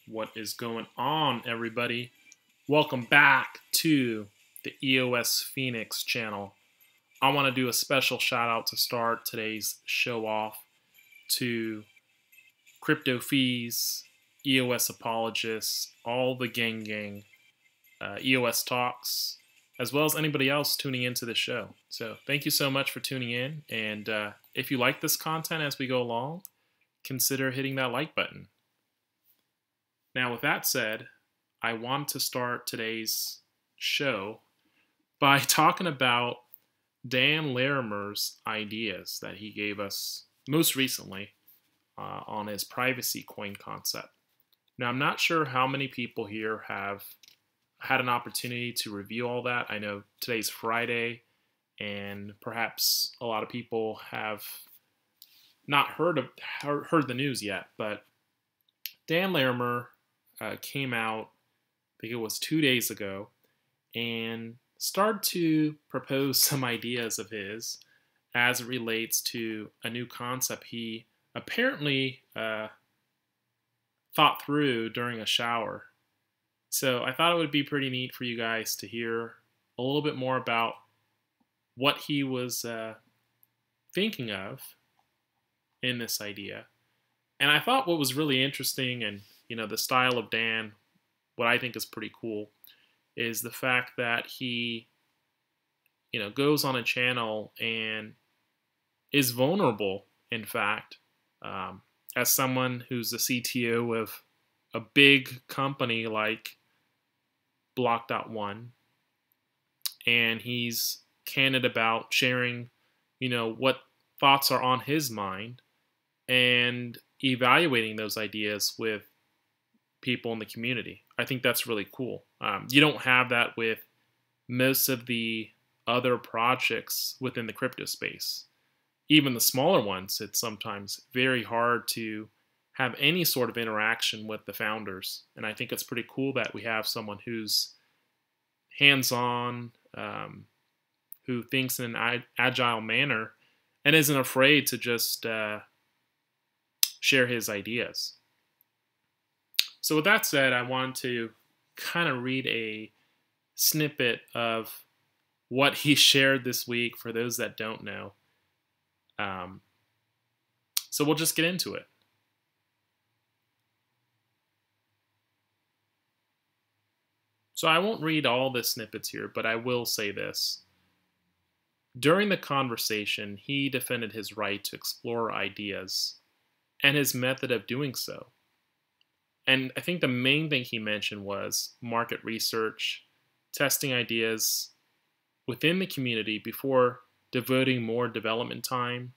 What is going on, everybody? Welcome back to the EOS Phoenix channel. I want to do a special shout out to start today's show off to crypto fees, EOS apologists, all the gang, EOS talks, as well as anybody else tuning into the show. So thank you so much for tuning in, and if you like this content as we go along, consider hitting that like button. Now, with that said, I want to start today's show by talking about Dan Larimer's ideas that he gave us most recently on his privacy coin concept. Now, I'm not sure how many people here have had an opportunity to review all that. I know today's Friday, and perhaps a lot of people have not heard the news yet, but Dan Larimer came out, I think it was 2 days ago, and started to propose some ideas of his as it relates to a new concept he apparently thought through during a shower. So I thought it would be pretty neat for you guys to hear a little bit more about what he was thinking of in this idea. And I thought what was really interesting, and the style of Dan, what I think is pretty cool, is the fact that he goes on a channel and is vulnerable, in fact, as someone who's the CTO of a big company like Block.one, and he's candid about sharing what thoughts are on his mind and evaluating those ideas with people in the community. I think that's really cool. You don't have that with most of the other projects within the crypto space. Even the smaller ones, it's sometimes very hard to have any sort of interaction with the founders. And I think it's pretty cool that we have someone who's hands-on, who thinks in an agile manner, and isn't afraid to just share his ideas. So with that said, I wanted to kind of read a snippet of what he shared this week for those that don't know. So we'll just get into it. So I won't read all the snippets here, but I will say this. During the conversation, he defended his right to explore ideas and his method of doing so. And I think the main thing he mentioned was market research, testing ideas within the community before devoting more development time,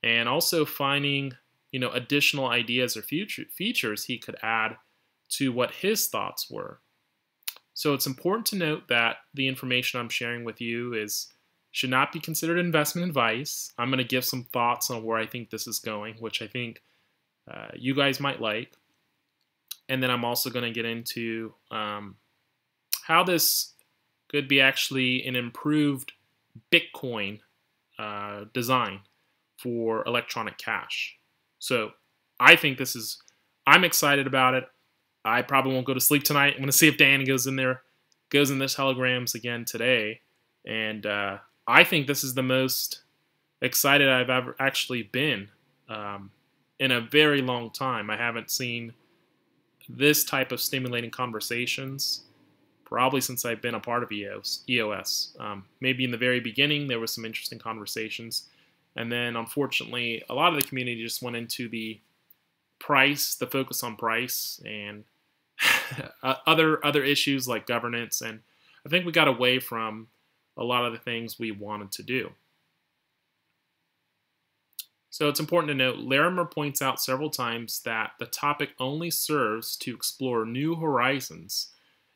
and also finding additional ideas or features he could add to what his thoughts were. So it's important to note that the information I'm sharing with you should not be considered investment advice. I'm going to give some thoughts on where I think this is going, which I think you guys might like. And then I'm also going to get into how this could be actually an improved Bitcoin design for electronic cash. So I think I'm excited about it. I probably won't go to sleep tonight. I'm going to see if Dan goes in the telegrams again today. And I think this is the most excited I've ever actually been in a very long time. I haven't seen this type of stimulating conversations probably since I've been a part of EOS. Maybe in the very beginning there was some interesting conversations, and then unfortunately a lot of the community just went into the focus on price, and other issues like governance, and I think we got away from a lot of the things we wanted to do. So it's important to note, Larimer points out several times that the topic only serves to explore new horizons,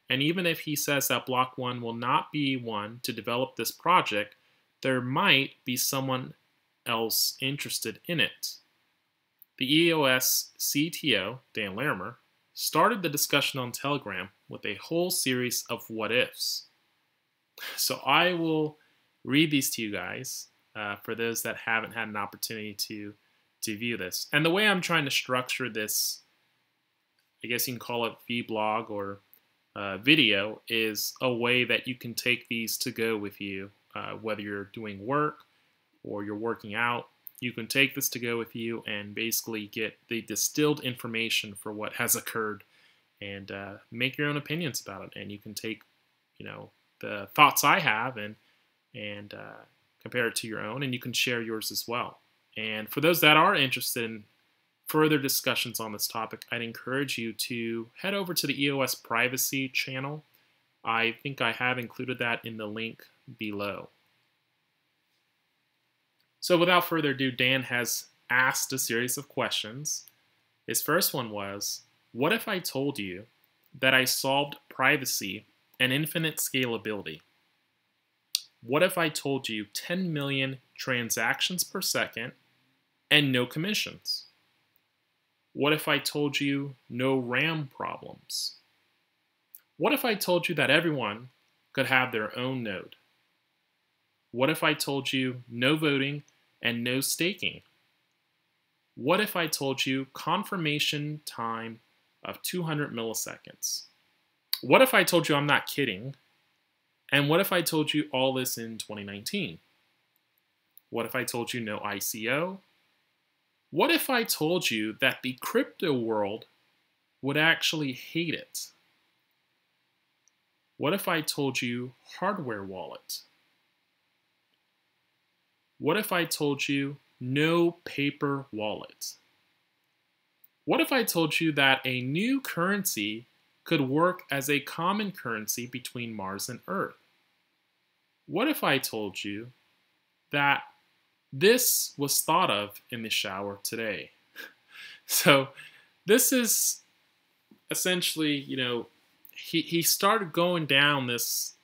and even if he says that Block.one will not be one to develop this project, there might be someone else interested in it. The EOS CTO, Dan Larimer, started the discussion on Telegram with a whole series of what-ifs. So I will read these to you guys for those that haven't had an opportunity to view this. And the way I'm trying to structure this I guess you can call it vlog or video, is a way that you can take these to go with you, whether you're doing work or you're working out. You can take this to go with you and basically get the distilled information for what has occurred and make your own opinions about it. And you can take, the thoughts I have and compare it to your own, and you can share yours as well. And for those that are interested in further discussions on this topic, I'd encourage you to head over to the EOS Privacy channel. I think I have included that in the link below. So without further ado, Dan has asked a series of questions. His first one was, what if I told you that I solved privacy and infinite scalability? What if I told you 10 million transactions per second and no commissions? What if I told you no RAM problems? What if I told you that everyone could have their own node? What if I told you no voting and no staking? What if I told you confirmation time of 200 milliseconds? What if I told you I'm not kidding? And what if I told you all this in 2019? What if I told you no ICO? What if I told you that the crypto world would actually hate it? What if I told you hardware wallet? What if I told you no paper wallet? What if I told you that a new currency could work as a common currency between Mars and Earth? What if I told you that this was thought of in the shower today? So this is essentially, he started going down this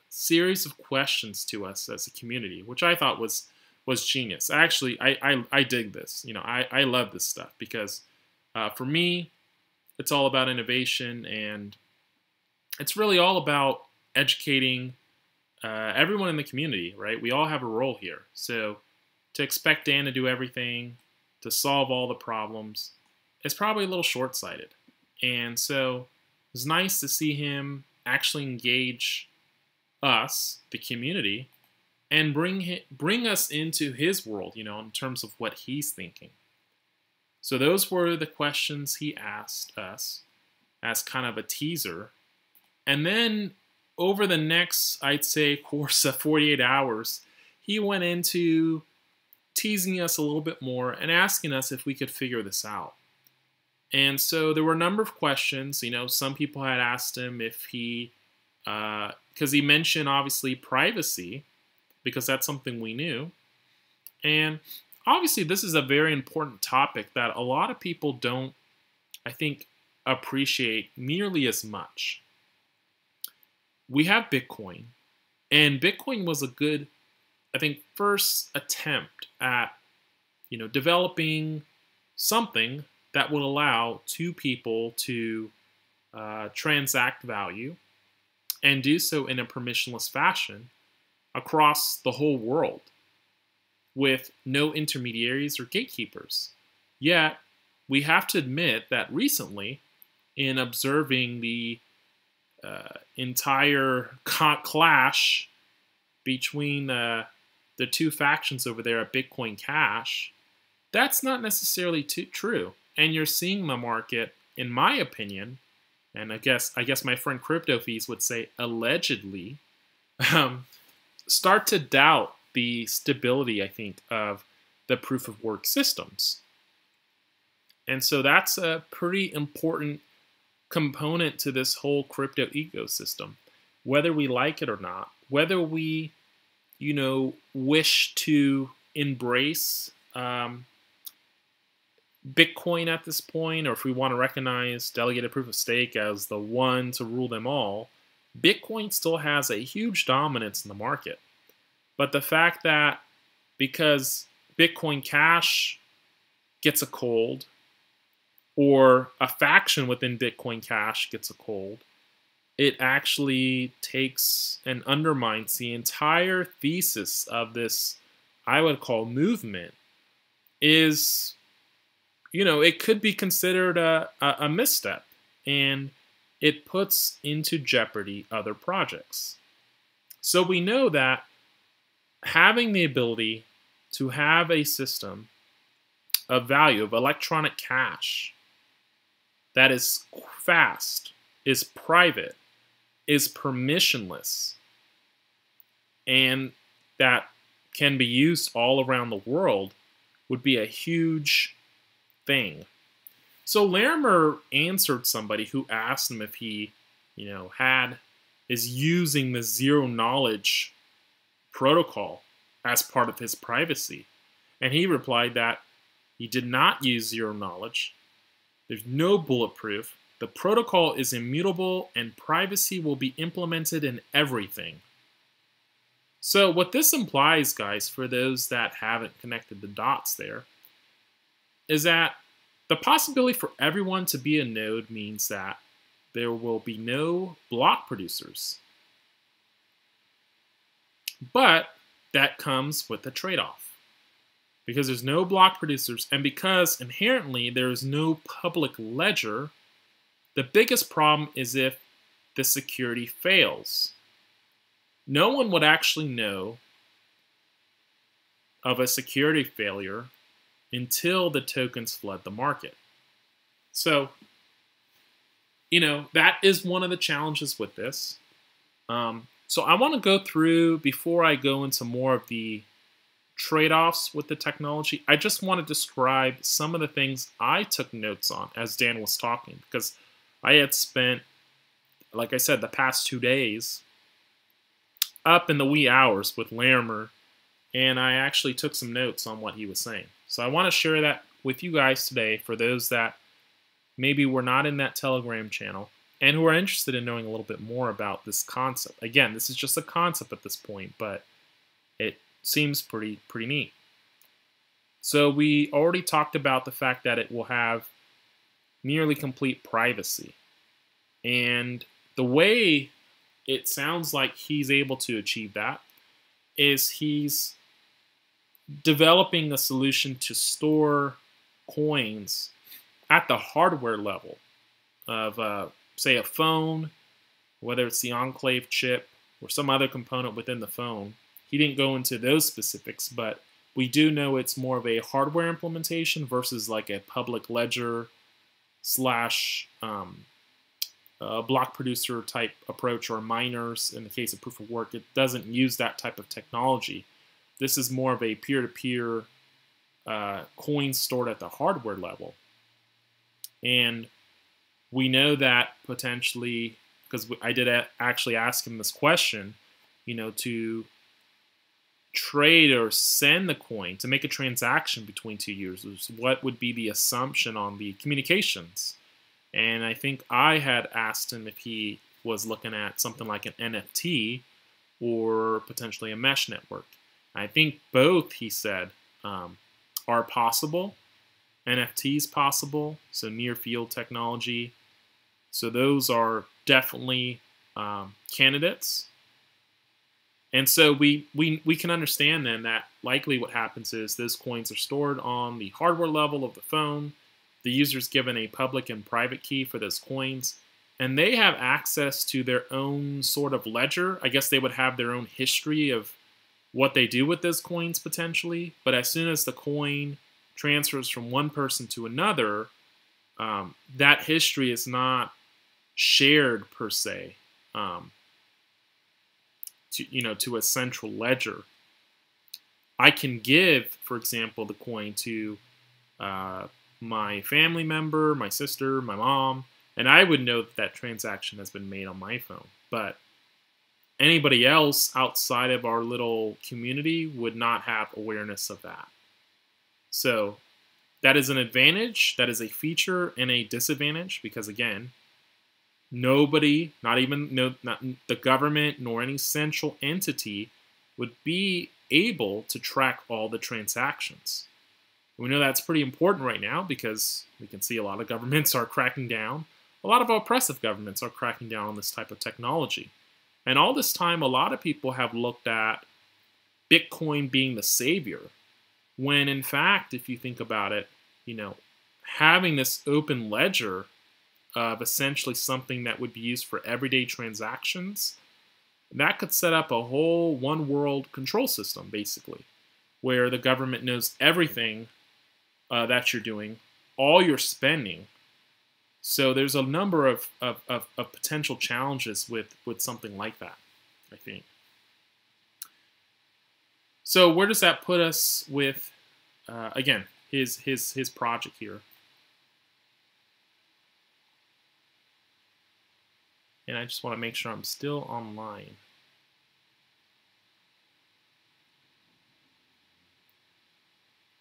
series of questions to us as a community, which I thought was genius. Actually, I dig this. I love this stuff because for me, it's all about innovation, and it's really all about educating everyone in the community, right? We all have a role here. So to expect Dan to do everything, to solve all the problems, is probably a little short-sighted. And so it's nice to see him actually engage us, the community, and bring us into his world, in terms of what he's thinking. So those were the questions he asked us as kind of a teaser. And then over the next, I'd say, course of 48 hours, he went into teasing us a little bit more and asking us if we could figure this out. And so there were a number of questions. Some people had asked him if he, because he mentioned obviously privacy, because that's something we knew. And obviously this is a very important topic that a lot of people don't, I think, appreciate nearly as much. We have Bitcoin, and Bitcoin was a good, I think, first attempt at, developing something that would allow two people to transact value and do so in a permissionless fashion across the whole world with no intermediaries or gatekeepers. Yet, we have to admit that recently, in observing the entire clash between the two factions over there at Bitcoin Cash, that's not necessarily true. And you're seeing the market, in my opinion, and I guess my friend Crypto Fees would say allegedly, start to doubt the stability, I think, of the proof of work systems. And so that's a pretty important component to this whole crypto ecosystem, whether we like it or not, whether we, wish to embrace Bitcoin at this point, or if we want to recognize delegated proof of stake as the one to rule them all, Bitcoin still has a huge dominance in the market. But the fact that because Bitcoin Cash gets a cold, or a faction within Bitcoin Cash gets a cold, it actually takes and undermines the entire thesis of this, I would call, movement, is it could be considered a misstep, and it puts into jeopardy other projects. So we know that having the ability to have a system of value, of electronic cash, that is fast, is private, is permissionless, and that can be used all around the world would be a huge thing. So Larimer answered somebody who asked him if he, is using the zero knowledge protocol as part of his privacy. And he replied that he did not use zero knowledge. There's no bulletproof. The protocol is immutable and privacy will be implemented in everything. So what this implies, guys, for those that haven't connected the dots there, is that the possibility for everyone to be a node means that there will be no block producers. But that comes with a trade-off. Because there's no block producers, and because inherently there is no public ledger, the biggest problem is if the security fails. No one would actually know of a security failure until the tokens flood the market. So, that is one of the challenges with this. So I want to go through, before I go into more of the trade-offs with the technology, I just want to describe some of the things I took notes on as Dan was talking, because I had spent, like I said, the past 2 days up in the wee hours with Larimer, and I actually took some notes on what he was saying. So I want to share that with you guys today for those that maybe were not in that Telegram channel and who are interested in knowing a little bit more about this concept. Again, this is just a concept at this point, but it seems pretty neat. So we already talked about the fact that it will have nearly complete privacy. And the way it sounds like he's able to achieve that is he's developing a solution to store coins at the hardware level of, say, a phone, whether it's the Enclave chip or some other component within the phone. He didn't go into those specifics, but we do know it's more of a hardware implementation versus like a public ledger slash block producer type approach, or miners in the case of proof of work. It doesn't use that type of technology. This is more of a peer-to-peer coin stored at the hardware level. And we know that potentially, because I did actually ask him this question, to trade or send the coin, to make a transaction between two users, what would be the assumption on the communications? And I think I had asked him if he was looking at something like an NFT or potentially a mesh network. I think both, he said, are possible. NFT is possible, so near field technology. So those are definitely candidates. And so we can understand then that likely what happens is those coins are stored on the hardware level of the phone. The user's given a public and private key for those coins, and they have access to their own sort of ledger. I guess they would have their own history of what they do with those coins potentially. But as soon as the coin transfers from one person to another, that history is not shared per se to a central ledger. I can give, for example, the coin to my family member, my sister, my mom, and I would know that that transaction has been made on my phone. But anybody else outside of our little community would not have awareness of that. So that is an advantage, that is a feature, and a disadvantage, because again, nobody, not the government nor any central entity, would be able to track all the transactions. We know that's pretty important right now because we can see a lot of governments are cracking down. A lot of oppressive governments are cracking down on this type of technology. And all this time, a lot of people have looked at Bitcoin being the savior, when in fact, if you think about it, having this open ledger of essentially something that would be used for everyday transactions, that could set up a whole one world control system, basically, where the government knows everything that you're doing, all your spending. So there's a number of potential challenges with something like that, I think. So where does that put us with, again, his project here? And I just want to make sure I'm still online.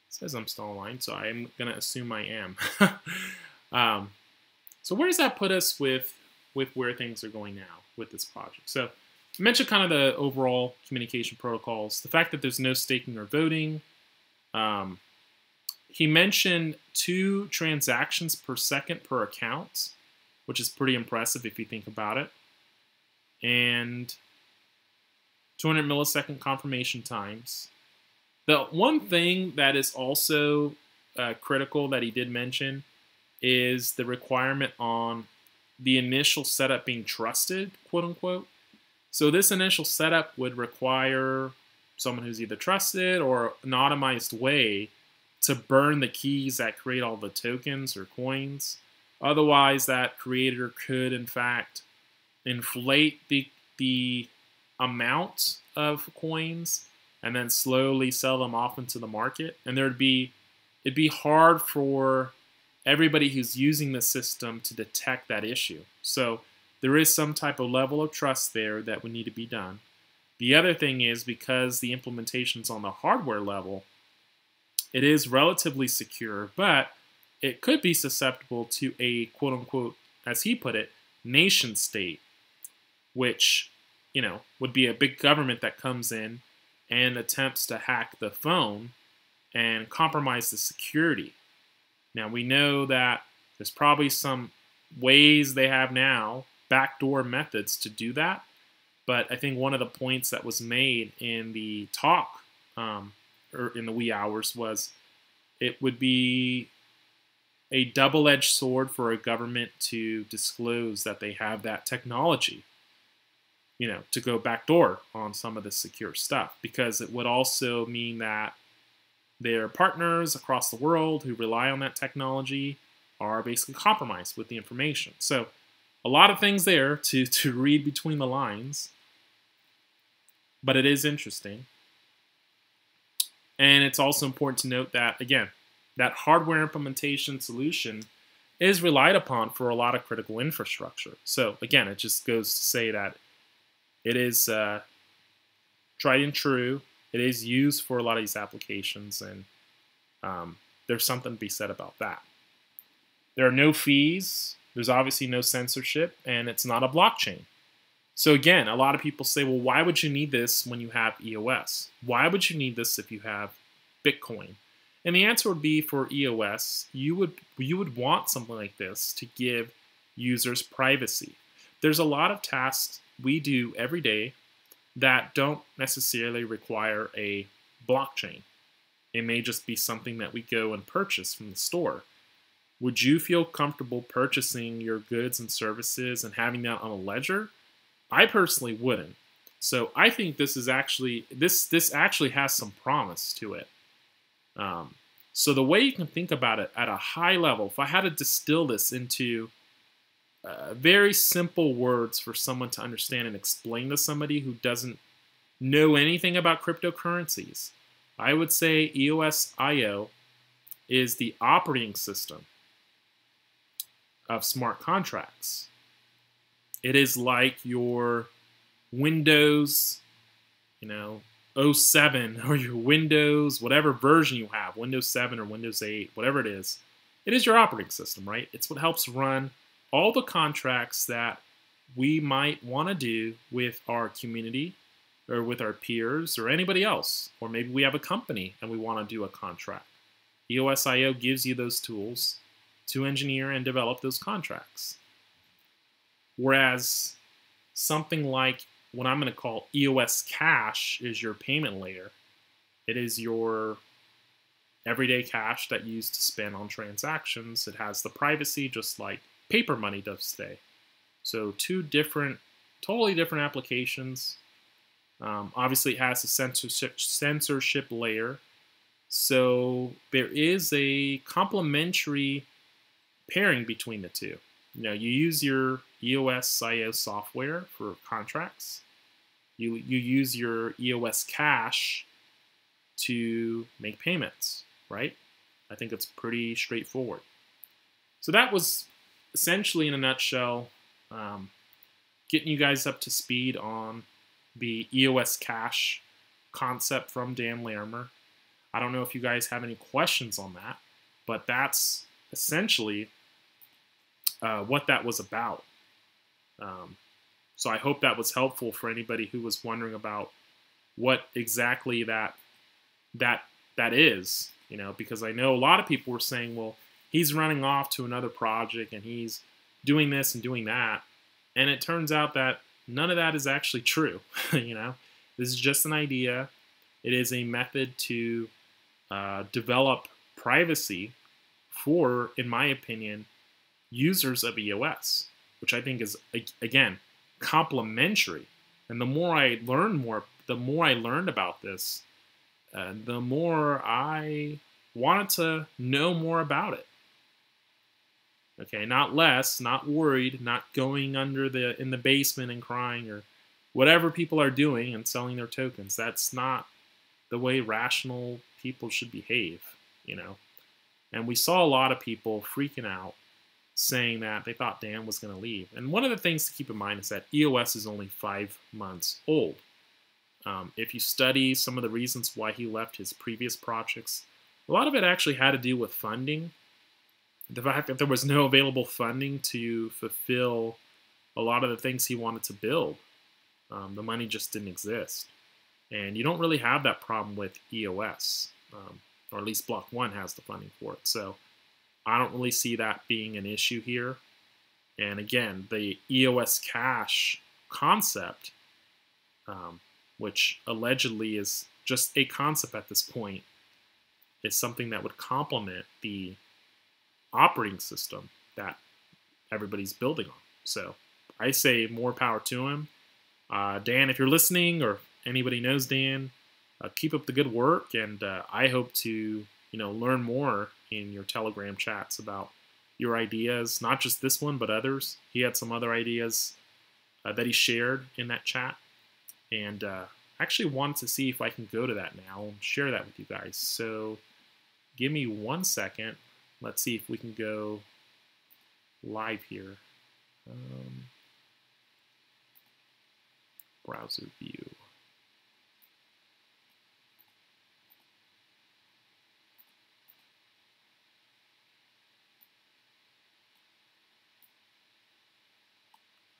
It says I'm still online, so I'm going to assume I am. So where does that put us with where things are going now with this project? So I mentioned kind of the overall communication protocols, the fact that there's no staking or voting. He mentioned 2 transactions per second per account, which is pretty impressive if you think about it. And 200 millisecond confirmation times. The one thing that is also critical that he did mention is the requirement on the initial setup being trusted, quote unquote. So this initial setup would require someone who's either trusted or an automized way to burn the keys that create all the tokens or coins. Otherwise, that creator could, in fact, inflate the amount of coins and then slowly sell them off into the market. And it'd be hard for everybody who's using the system to detect that issue. So there is some type of level of trust there that would need to be done. The other thing is, because the implementation's on the hardware level, it is relatively secure, but it could be susceptible to a quote-unquote, as he put it, nation state, which, you know, would be a big government that comes in and attempts to hack the phone and compromise the security. Now, we know that there's probably some ways they have now, backdoor methods to do that, but I think one of the points that was made in the talk, or in the wee hours, was it would be a double-edged sword for a government to disclose that they have that technology, you know, to go backdoor on some of the secure stuff, because it would also mean that their partners across the world who rely on that technology are basically compromised with the information. So a lot of things there to read between the lines, but it is interesting. And it's also important to note that, again, that hardware implementation solution is relied upon for a lot of critical infrastructure. So again, it just goes to say that it is tried and true. It is used for a lot of these applications, and there's something to be said about that. There are no fees. There's obviously no censorship, and it's not a blockchain. So again, a lot of people say, well, why would you need this when you have EOS? Why would you need this if you have Bitcoin? And the answer would be, for EOS, you would want something like this to give users privacy. There's a lot of tasks we do every day that don't necessarily require a blockchain. It may just be something that we go and purchase from the store. Would you feel comfortable purchasing your goods and services and having that on a ledger? I personally wouldn't. So I think this is actually this actually has some promise to it. So the way you can think about it at a high level, if I had to distill this into very simple words for someone to understand and explain to somebody who doesn't know anything about cryptocurrencies, I would say EOSIO is the operating system of smart contracts. It is like your Windows, you know, 07, or your Windows, whatever version you have, Windows 7 or Windows 8, whatever it is your operating system, right? It's what helps run all the contracts that we might want to do with our community or with our peers or anybody else. Or maybe we have a company and we want to do a contract. EOSIO gives you those tools to engineer and develop those contracts. Whereas something like what I'm going to call EOS Cash is your payment layer. It is your everyday cash that you use to spend on transactions. It has the privacy just like paper money does today. So two totally different applications. Obviously, it has a censorship layer. So there is a complementary pairing between the two. You use your EOSIO software for contracts. You use your EOS cash to make payments, right? I think it's pretty straightforward. So that was essentially, in a nutshell, getting you guys up to speed on the EOS cache concept from Dan Larimer. I don't know if you guys have any questions on that, but that's essentially what that was about. So I hope that was helpful for anybody who was wondering about what exactly that is, because I know a lot of people were saying, well, he's running off to another project and he's doing this and doing that. And it turns out that none of that is actually true. This is just an idea. It is a method to develop privacy for, in my opinion, users of EOS, which I think is, again, complementary. And the more I learned about this, the more I wanted to know more about it. Okay, not less, not worried, not going in the basement and crying or whatever people are doing and selling their tokens. That's not the way rational people should behave, And we saw a lot of people freaking out, saying that they thought Dan was going to leave. And one of the things to keep in mind is that EOS is only 5 months old. If you study some of the reasons why he left his previous projects, a lot of it actually had to do with funding. The fact that there was no available funding to fulfill a lot of the things he wanted to build. The money just didn't exist. And you don't really have that problem with EOS, or at least Block 1 has the funding for it. So I don't really see that being an issue here. And again, the EOS cache concept, which allegedly is just a concept at this point, is something that would complement the operating system that everybody's building on. So I say more power to him. Dan, if you're listening or anybody knows Dan, keep up the good work, and I hope to learn more in your Telegram chats about your ideas, not just this one, but others. He had some other ideas that he shared in that chat, and actually wanted to see if I can go to that now and share that with you guys. So give me 1 second. Let's see if we can go live here. Browser view.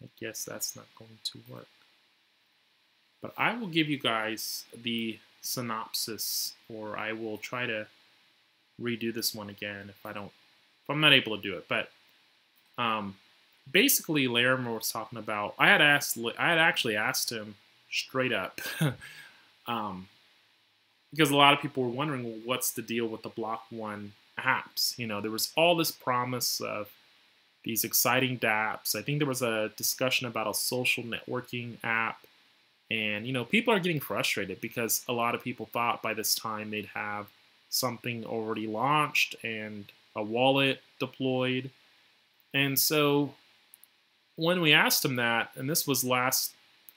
I guess that's not going to work. But I will give you guys the synopsis, or I will try to redo this one again if I'm not able to do it. But basically, Larimer was talking about. I had actually asked him straight up, because a lot of people were wondering, well, what's the deal with the Block 1 apps? There was all this promise of these exciting dApps. I think there was a discussion about a social networking app. And, people are getting frustrated because a lot of people thought by this time they'd have something already launched and a wallet deployed. And so when we asked him that, and this was last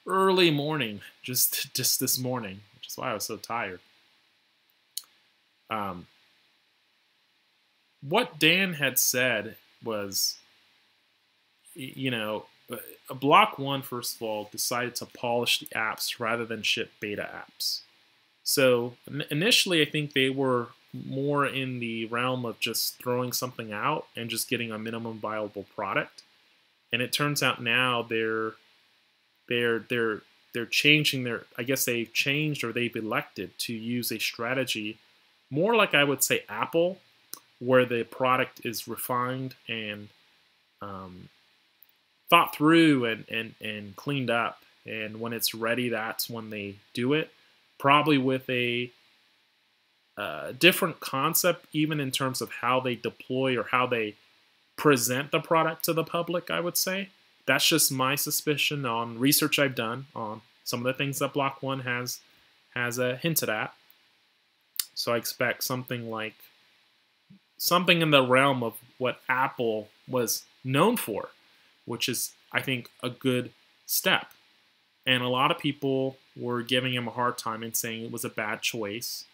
early morning, just this morning, which is why I was so tired. What Dan had said was, Block 1, first of all, decided to polish the apps rather than ship beta apps. So initially, I think they were more in the realm of just throwing something out and just getting a minimum viable product. And it turns out now they're changing their. I guess they've changed, or they've elected to use a strategy more like, I would say, Apple, where the product is refined and thought through and cleaned up, and when it's ready, that's when they do it, probably with a different concept, even in terms of how they deploy or how they present the product to the public, I would say. That's just my suspicion on research I've done on some of the things that Block One has hinted at. So I expect something in the realm of what Apple was known for, which is, I think, a good step. And a lot of people were giving him a hard time and saying it was a bad choice.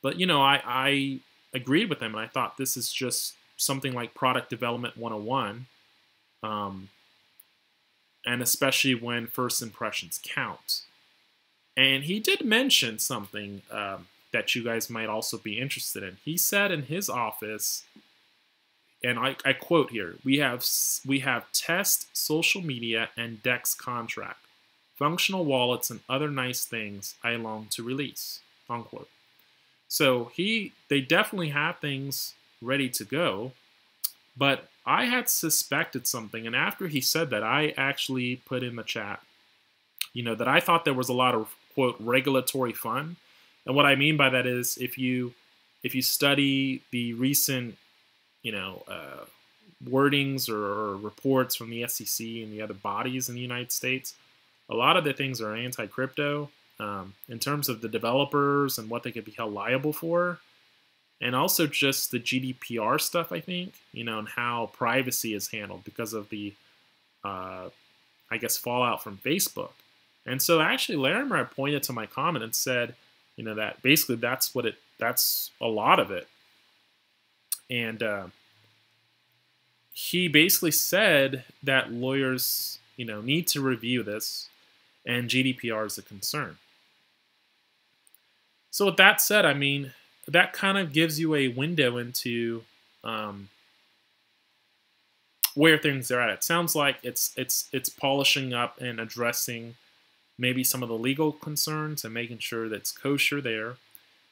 But, I agreed with them, and I thought this is just something like product development 101, and especially when first impressions count. And he did mention something that you guys might also be interested in. He said in his office, and I quote here, we have test, social media, and DEX contract, functional wallets, and other nice things I long to release, unquote. So they definitely have things ready to go, but I had suspected something, and after he said that, I actually put in the chat, that I thought there was a lot of, quote, regulatory fun. And what I mean by that is if you study the recent, wordings or reports from the SEC and the other bodies in the United States, a lot of the things are anti-crypto in terms of the developers and what they could be held liable for. And also just the GDPR stuff, I think, and how privacy is handled because of the, fallout from Facebook. And so actually Larimer pointed to my comment and said, that basically that's a lot of it. And he basically said that lawyers, need to review this, and GDPR is a concern. So with that said, that kind of gives you a window into where things are at. It sounds like it's polishing up and addressing maybe some of the legal concerns and making sure that it's kosher there.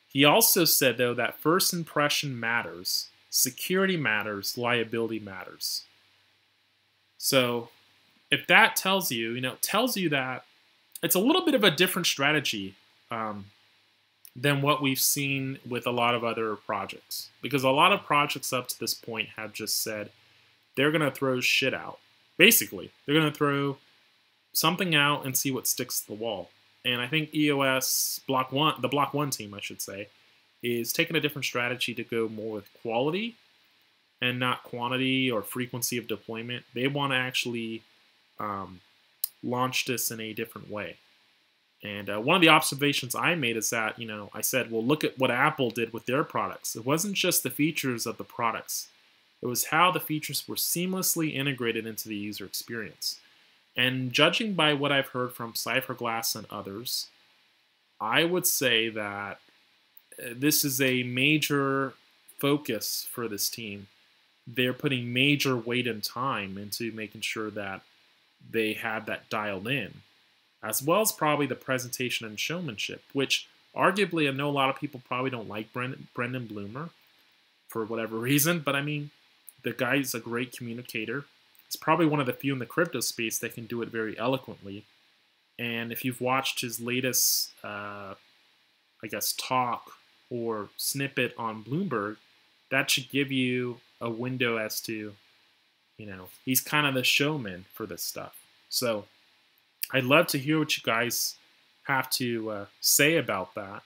He also said, though, that first impression matters, security matters, liability matters. So if that tells you, that it's a little bit of a different strategy than what we've seen with a lot of other projects. Because a lot of projects up to this point have just said they're going to throw shit out. Basically, they're going to throw something out and see what sticks to the wall. And I think EOS the Block One team, I should say, is taking a different strategy to go more with quality and not quantity or frequency of deployment. They want to actually launch this in a different way. And one of the observations I made is that, I said, well, look at what Apple did with their products. It wasn't just the features of the products. It was how the features were seamlessly integrated into the user experience. And judging by what I've heard from Cypherglass and others, I would say that this is a major focus for this team. They're putting major weight and time into making sure that they have that dialed in, as well as probably the presentation and showmanship, which arguably I know a lot of people probably don't like Brendan Bloomer for whatever reason, but the guy's a great communicator. He's probably one of the few in the crypto space that can do it very eloquently. And if you've watched his latest, talk or snippet on Bloomberg, that should give you a window as to, he's kind of the showman for this stuff. So I'd love to hear what you guys have to say about that.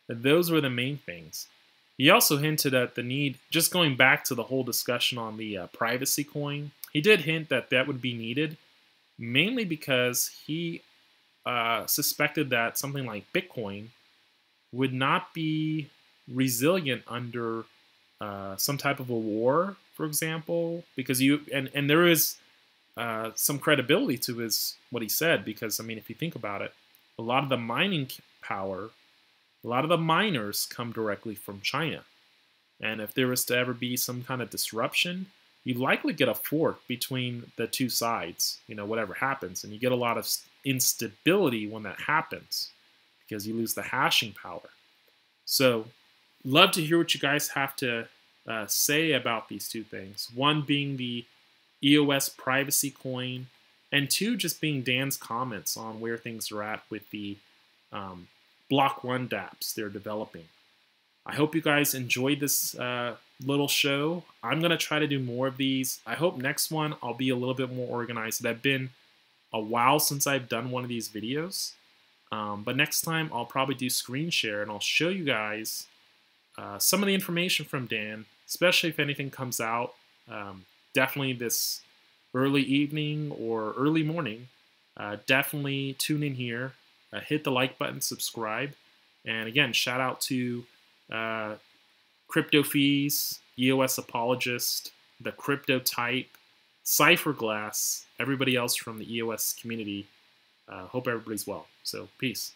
And those were the main things. He also hinted at the need, just going back to the whole discussion on the privacy coin, he did hint that that would be needed, mainly because he suspected that something like Bitcoin would not be resilient under some type of a war, for example, because and there is some credibility to what he said, because if you think about it, a lot of the mining power, a lot of the miners come directly from China, and if there was to ever be some kind of disruption, you likely get a fork between the two sides, whatever happens, and you get a lot of instability when that happens because you lose the hashing power. So love to hear what you guys have to say about these two things. One being the EOS privacy coin, and two just being Dan's comments on where things are at with the Block One Dapps they're developing. I hope you guys enjoyed this little show. I'm going to try to do more of these. I hope next one I'll be a little bit more organized. It's been a while since I've done one of these videos. But next time I'll probably do screen share and I'll show you guys some of the information from Dan, especially if anything comes out. Definitely this early evening or early morning. Definitely tune in here. Hit the like button, subscribe. And again, shout out to Crypto Fees, EOS Apologist, the Crypto Type, Cypherglass, everybody else from the EOS community. Hope everybody's well. So, peace.